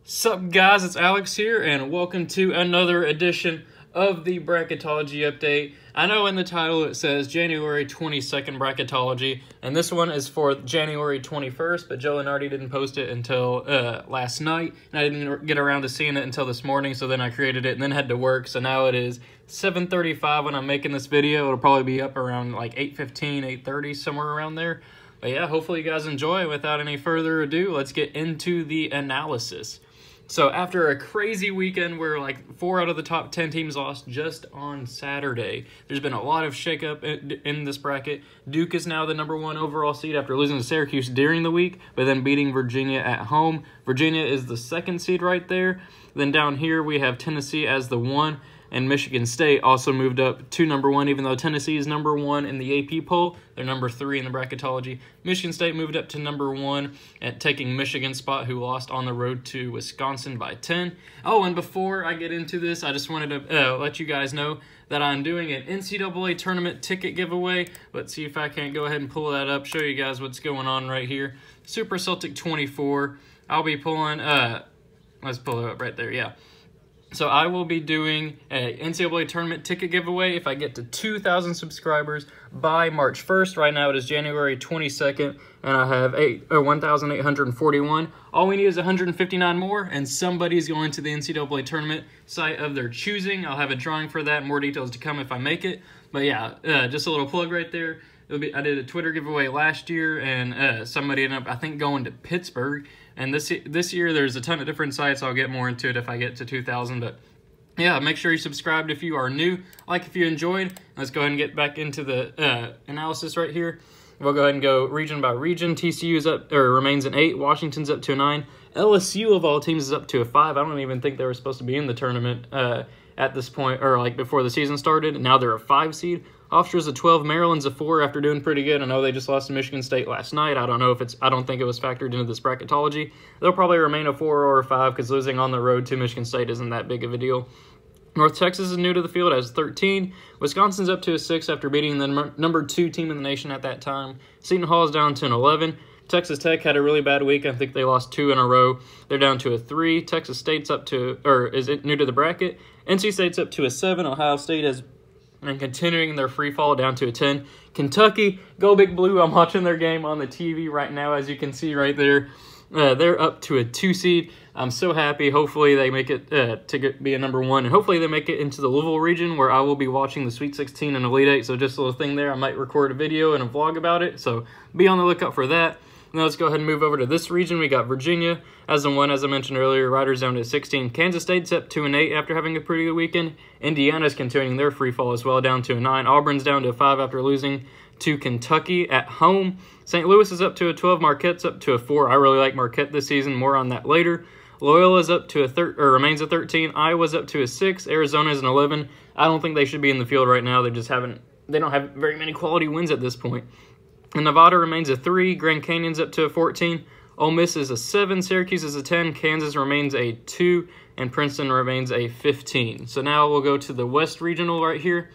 Sup guys, it's Alex here, and welcome to another edition of the Bracketology update. I know in the title it says January 22nd Bracketology, and this one is for January 21st, but Joe Lunardi didn't post it until last night, and I didn't get around to seeing it until this morning, so then I created it and then had to work, so now it is 7:35 when I'm making this video. It'll probably be up around like 8:15, 8:30, somewhere around there. But yeah, hopefully you guys enjoy. Without any further ado, let's get into the analysis. So after a crazy weekend where like 4 out of the top 10 teams lost just on Saturday, there's been a lot of shakeup in this bracket. Duke is now the #1 overall seed after losing to Syracuse during the week, but then beating Virginia at home. Virginia is the 2nd seed right there. Then down here we have Tennessee as the 1, and Michigan State also moved up to #1, even though Tennessee is #1 in the AP poll. They're #3 in the Bracketology. Michigan State moved up to #1 at taking Michigan's spot, who lost on the road to Wisconsin by 10. Oh, and before I get into this, I just wanted to let you guys know that I'm doing an NCAA tournament ticket giveaway. Let's see if I can't go ahead and pull that up, show you guys what's going on right here. Super Celtic 24. I'll be pulling, let's pull it up right there, yeah. So I will be doing an NCAA tournament ticket giveaway if I get to 2,000 subscribers by March 1st. Right now it is January 22nd, and I have 1,841. All we need is 159 more, and somebody's going to the NCAA tournament site of their choosing. I'll have a drawing for that, more details to come if I make it. But yeah, just a little plug right there. I did a Twitter giveaway last year, and somebody ended up, I think, going to Pittsburgh. And this year, there's a ton of different sites. I'll get more into it if I get to 2,000. But yeah, make sure you subscribed if you are new. Like if you enjoyed. Let's go ahead and get back into the analysis right here. We'll go ahead and go region by region. TCU is up, or remains an 8. Washington's up to a 9. LSU of all teams is up to a 5. I don't even think they were supposed to be in the tournament at this point, or like before the season started. Now they're a 5 seed. Hofstra's a 12, Maryland's a 4 after doing pretty good. I know they just lost to Michigan State last night. I don't think it was factored into this bracketology. They'll probably remain a 4 or a 5 because losing on the road to Michigan State isn't that big of a deal. North Texas is new to the field as 13. Wisconsin's up to a 6 after beating the #2 team in the nation at that time. Seton Hall is down to an 11. Texas Tech had a really bad week. I think they lost 2 in a row. They're down to a 3. Texas State's up to, or is it new to the bracket? NC State's up to a 7. Ohio State has and continuing their free fall down to a 10. Kentucky, go Big Blue. I'm watching their game on the TV right now, as you can see right there. They're up to a 2 seed. I'm so happy. Hopefully they make it to be a #1, and hopefully they make it into the Louisville region, where I will be watching the Sweet 16 and Elite 8. So just a little thing there. I might record a video and a vlog about it, so be on the lookout for that. Now let's go ahead and move over to this region. We got Virginia as the 1, as I mentioned earlier. Riders down to 16. Kansas State's up to an 8 after having a pretty good weekend. Indiana's continuing their free fall as well, down to a 9. Auburn's down to a 5 after losing to Kentucky at home. St. Louis is up to a 12. Marquette's up to a 4. I really like Marquette this season. More on that later. Loyola's up to remains a 13. Iowa's up to a 6. Arizona's an 11. I don't think they should be in the field right now. They don't have very many quality wins at this point. And Nevada remains a 3. Grand Canyon's up to a 14. Ole Miss is a 7. Syracuse is a 10. Kansas remains a 2. And Princeton remains a 15. So now we'll go to the West Regional right here.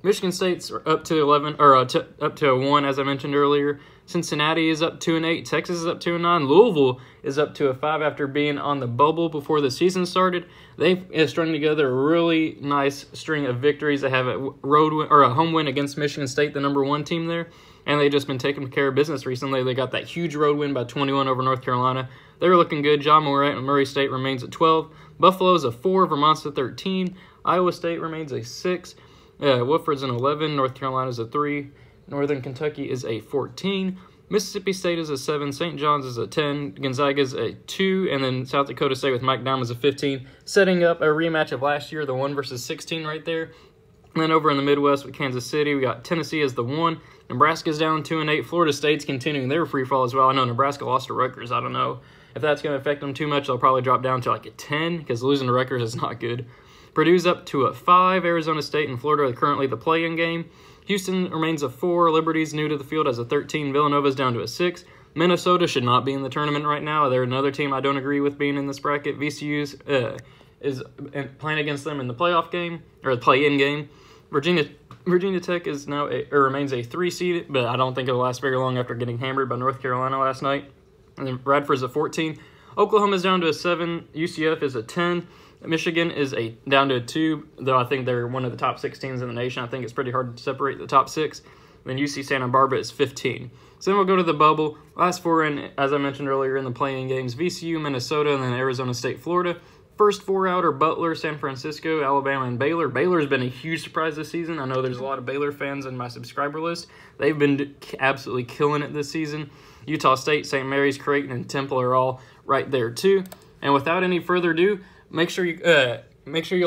Michigan State's up to 11, or up to a 1, as I mentioned earlier. Cincinnati is up to an 8. Texas is up to a 9. Louisville is up to a 5 after being on the bubble before the season started. They've strung together a really nice string of victories. They have a home win against Michigan State, the #1 team there. And they've just been taking care of business recently. They got that huge road win by 21 over North Carolina. They're looking good. John Morant and Murray State remains at 12. Buffalo's a 4. Vermont's a 13. Iowa State remains a 6. Woodford's an 11. North Carolina's a 3. Northern Kentucky is a 14. Mississippi State is a 7. St. John's is a 10. Gonzaga's a 2. And then South Dakota State with Mike Dowm is a 15. Setting up a rematch of last year, the 1 versus 16 right there. And then over in the Midwest with Kansas City, we got Tennessee as the 1. Nebraska's down to an 8. Florida State's continuing their free fall as well. I know Nebraska lost to Rutgers. I don't know if that's going to affect them too much. They'll probably drop down to like a 10 because losing to Rutgers is not good. Purdue's up to a 5. Arizona State and Florida are currently the play-in game. Houston remains a 4. Liberty's new to the field as a 13. Villanova's down to a 6. Minnesota should not be in the tournament right now. They're another team I don't agree with being in this bracket. VCU's is playing against them in the playoff game, or the play-in game. Virginia Tech is now remains a 3 seed, but I don't think it'll last very long after getting hammered by North Carolina last night. And then Radford's a 14. Oklahoma's down to a 7. UCF is a 10. Michigan is down to a 2, though I think they're one of the top 6 teams in the nation. I think it's pretty hard to separate the top 6. Then UC Santa Barbara is 15. So then we'll go to the bubble. Last 4 in, as I mentioned earlier, in the playing games, VCU, Minnesota, and then Arizona State, Florida. First 4 out are Butler, San Francisco, Alabama, and Baylor. Baylor's been a huge surprise this season. I know there's a lot of Baylor fans in my subscriber list. They've been absolutely killing it this season. Utah State, St. Mary's, Creighton, and Temple are all right there too. And without any further ado, make sure you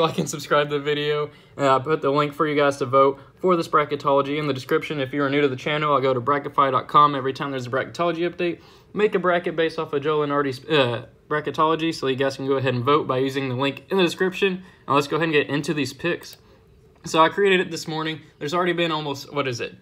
like and subscribe to the video. I put the link for you guys to vote for this bracketology in the description. If you are new to the channel, I'll go to bracketify.com every time there's a bracketology update. Make a bracket based off of Joe Lunardi's bracketology, so you guys can go ahead and vote by using the link in the description. Now let's go ahead and get into these picks. So I created it this morning. There's already been almost,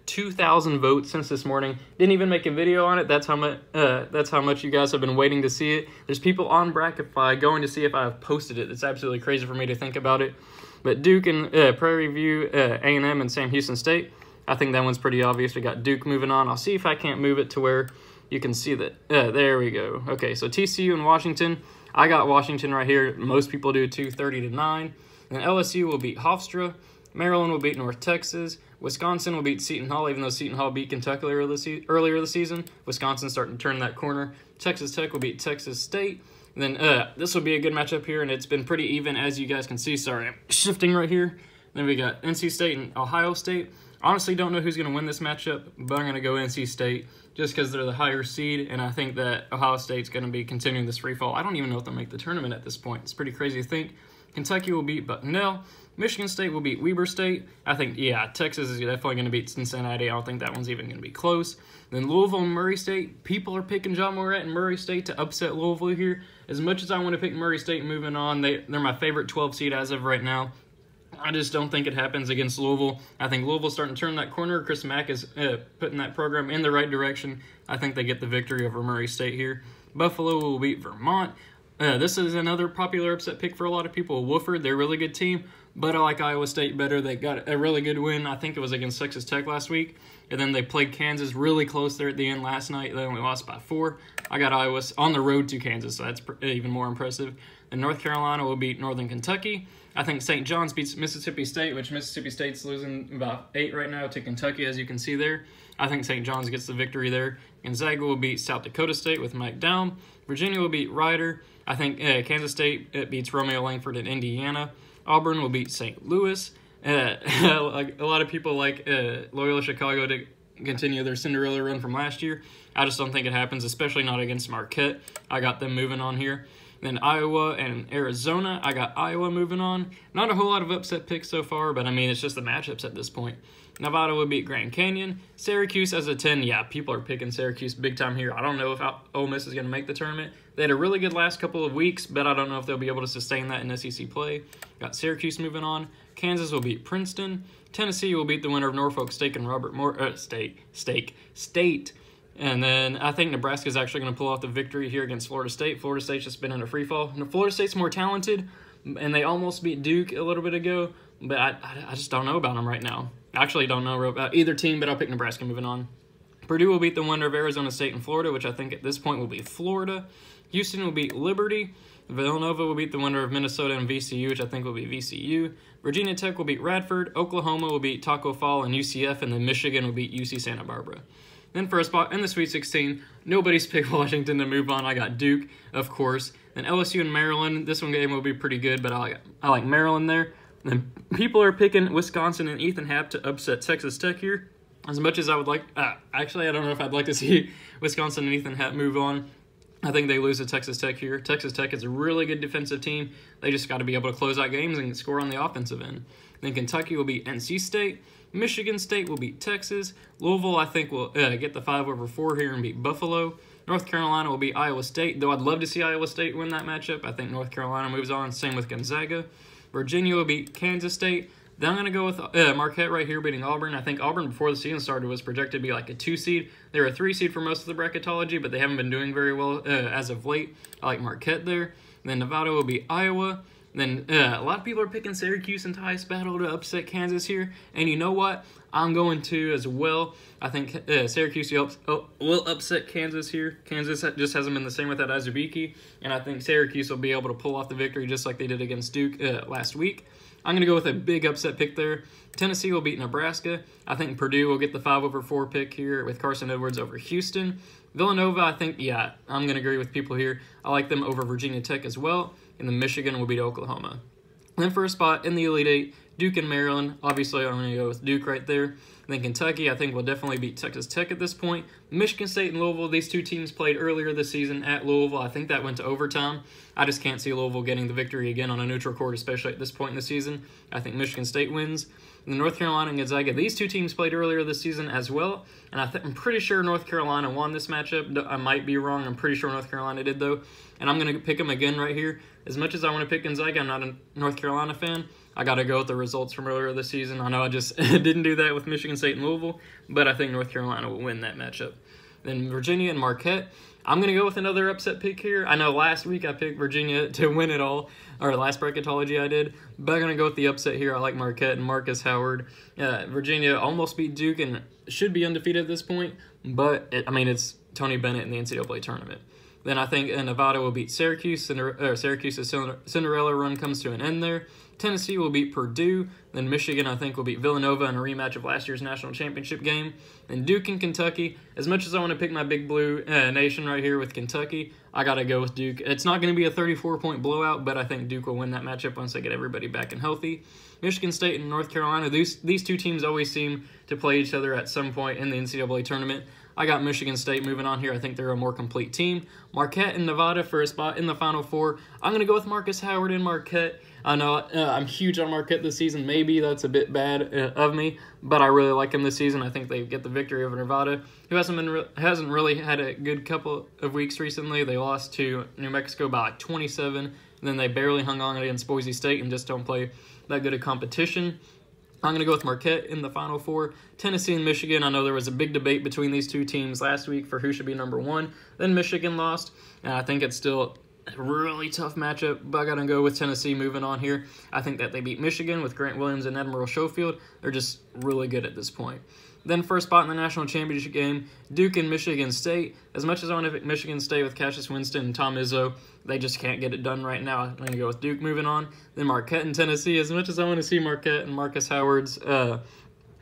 2,000 votes since this morning. Didn't even make a video on it. That's how much you guys have been waiting to see it. There's people on Bracketify going to see if I've posted it. It's absolutely crazy for me to think about it. But Duke and Prairie View, A&M, and Sam Houston State, I think that one's pretty obvious. We got Duke moving on. I'll see if I can't move it to where you can see that. There we go. Okay, so TCU and Washington. I got Washington right here. Most people do too, 30-9. And LSU will beat Hofstra. Maryland will beat North Texas. Wisconsin will beat Seton Hall, even though Seton Hall beat Kentucky earlier this season. Wisconsin's starting to turn that corner. Texas Tech will beat Texas State. And then this will be a good matchup here, and it's been pretty even, as you guys can see. Sorry, I'm shifting right here. Then we got NC State and Ohio State. Honestly, don't know who's going to win this matchup, but I'm going to go NC State just because they're the higher seed, and I think that Ohio State's going to be continuing this free fall. I don't even know if they'll make the tournament at this point. It's pretty crazy to think. Kentucky will beat Bucknell. Michigan State will beat Weber State. I think, yeah, Texas is definitely going to beat Cincinnati. I don't think that one's even going to be close. Then Louisville and Murray State. People are picking John Morant and Murray State to upset Louisville here. As much as I want to pick Murray State moving on, they're my favorite 12 seed as of right now. I just don't think it happens against Louisville. I think Louisville's starting to turn that corner. Chris Mack is putting that program in the right direction. I think they get the victory over Murray State here. Buffalo will beat Vermont. This is another popular upset pick for a lot of people. Wofford, they're a really good team, but I like Iowa State better. They got a really good win. I think it was against Texas Tech last week, and then they played Kansas really close there at the end last night. They only lost by 4. I got Iowa on the road to Kansas, so that's even more impressive. And North Carolina will beat Northern Kentucky. I think St. John's beats Mississippi State, which Mississippi State's losing about 8 right now to Kentucky, as you can see there. I think St. John's gets the victory there. Gonzaga will beat South Dakota State with Mike Down. Virginia will beat Rider. I think Kansas State beats Romeo Langford in Indiana. Auburn will beat St. Louis. A lot of people like Loyola Chicago to continue their Cinderella run from last year. I just don't think it happens, especially not against Marquette. I got them moving on here. Then Iowa and Arizona, I got Iowa moving on. Not a whole lot of upset picks so far, but I mean, it's just the matchups at this point. Nevada will beat Grand Canyon. Syracuse as a 10. Yeah, people are picking Syracuse big time here. I don't know if Ole Miss is going to make the tournament. They had a really good last couple of weeks, but I don't know if they'll be able to sustain that in SEC play. Got Syracuse moving on. Kansas will beat Princeton. Tennessee will beat the winner of Norfolk State and Robert Morris State. And then I think Nebraska's actually going to pull off the victory here against Florida State. Florida State's just been in a free fall. Florida State's more talented, and they almost beat Duke a little bit ago, but I just don't know about them right now. I actually don't know about either team, but I'll pick Nebraska moving on. Purdue will beat the winner of Arizona State and Florida, which I think at this point will be Florida. Houston will beat Liberty. Villanova will beat the winner of Minnesota and VCU, which I think will be VCU. Virginia Tech will beat Radford. Oklahoma will beat Taco Fall and UCF, and then Michigan will beat UC Santa Barbara. Then for a spot in the Sweet 16, nobody's picked Washington to move on. I got Duke, of course. Then LSU and Maryland. This one game will be pretty good, but I like Maryland there. Then people are picking Wisconsin and Ethan Happ to upset Texas Tech here. As much as I would like, actually, I don't know if I'd like to see Wisconsin and Ethan Happ move on. I think they lose to Texas Tech here. Texas Tech is a really good defensive team. They just got to be able to close out games and score on the offensive end. Then Kentucky will beat NC State. Michigan State will beat Texas. Louisville, I think, will get the 5/4 here and beat Buffalo. North Carolina will beat Iowa State, though I'd love to see Iowa State win that matchup. I think North Carolina moves on. Same with Gonzaga. Virginia will beat Kansas State. Then I'm going to go with Marquette right here beating Auburn. I think Auburn, before the season started, was projected to be like a 2 seed. They were a 3 seed for most of the bracketology, but they haven't been doing very well as of late. I like Marquette there. Then Nevada will beat Iowa. Then a lot of people are picking Syracuse and Ty's battle to upset Kansas here, and you know what? I'm going to as well. I think Syracuse will upset Kansas here. Kansas just hasn't been the same without Azubike, and I think Syracuse will be able to pull off the victory just like they did against Duke last week. I'm going to go with a big upset pick there. Tennessee will beat Nebraska. I think Purdue will get the 5/4 pick here with Carson Edwards over Houston. Villanova, I think, yeah, I'm going to agree with people here. I like them over Virginia Tech as well. And then Michigan will beat Oklahoma. And then for a spot in the Elite Eight, Duke and Maryland. Obviously, I'm going to go with Duke right there. And then Kentucky, I think, will definitely beat Texas Tech at this point. Michigan State and Louisville, these two teams played earlier this season at Louisville. I think that went to overtime. I just can't see Louisville getting the victory again on a neutral court, especially at this point in the season. I think Michigan State wins. And North Carolina and Gonzaga, these two teams played earlier this season as well. And I'm pretty sure North Carolina won this matchup. I might be wrong. I'm pretty sure North Carolina did, though. And I'm going to pick them again right here. As much as I want to pick Gonzaga, I'm not a North Carolina fan. I got to go with the results from earlier this season. I know I just didn't do that with Michigan State and Louisville, but I think North Carolina will win that matchup. Then Virginia and Marquette. I'm going to go with another upset pick here. I know last week I picked Virginia to win it all, or last bracketology I did, but I'm going to go with the upset here. I like Marquette and Marcus Howard. Virginia almost beat Duke and should be undefeated at this point, but it's Tony Bennett in the NCAA tournament. Then I think Nevada will beat Syracuse. Syracuse's Cinderella run comes to an end there. Tennessee will beat Purdue. Then Michigan, I think, will beat Villanova in a rematch of last year's national championship game. Then Duke and Kentucky. As much as I want to pick my big blue nation right here with Kentucky, I got to go with Duke. It's not going to be a 34-point blowout, but I think Duke will win that matchup once they get everybody back and healthy. Michigan State and North Carolina, these two teams always seem to play each other at some point in the NCAA tournament. I got Michigan State moving on here. I think they're a more complete team. Marquette and Nevada for a spot in the Final Four. I'm going to go with Marcus Howard and Marquette. I know I'm huge on Marquette this season. Maybe that's a bit bad of me, but I really like them this season. I think they get the victory over Nevada, who hasn't really had a good couple of weeks recently. They lost to New Mexico by like 27, and then they barely hung on against Boise State and just don't play that good a competition. I'm going to go with Marquette in the Final Four. Tennessee and Michigan, I know there was a big debate between these two teams last week for who should be number one. Then Michigan lost, and I think it's still a really tough matchup, but I got to go with Tennessee moving on here. I think that they beat Michigan with Grant Williams and Admiral Schofield. They're just really good at this point. Then first spot in the national championship game, Duke and Michigan State. As much as I want to pick Michigan State with Cassius Winston and Tom Izzo, they just can't get it done right now. I'm going to go with Duke moving on. Then Marquette and Tennessee. As much as I want to see Marquette and Marcus Howard's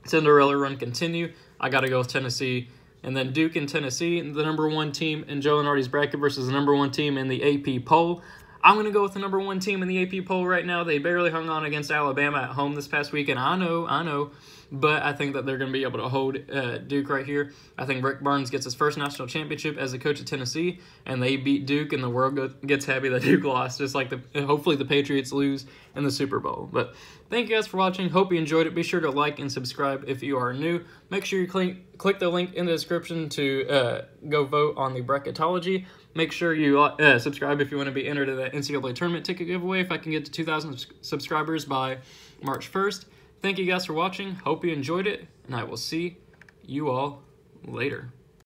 Cinderella run continue, I got to go with Tennessee. And then Duke and Tennessee, the number one team in Joe Lunardi's bracket versus the number one team in the AP poll. I'm going to go with the number one team in the AP poll right now. They barely hung on against Alabama at home this past weekend. I know. But I think that they're going to be able to hold Duke right here. I think Rick Barnes gets his first national championship as a coach of Tennessee, and they beat Duke, and the world gets happy that Duke lost, just like hopefully the Patriots lose in the Super Bowl. But thank you guys for watching. Hope you enjoyed it. Be sure to like and subscribe if you are new. Make sure you click the link in the description to go vote on the Bracketology. Make sure you subscribe if you want to be entered in the NCAA tournament ticket giveaway if I can get to 2,000 subscribers by March 1st. Thank you guys for watching. Hope you enjoyed it, and I will see you all later.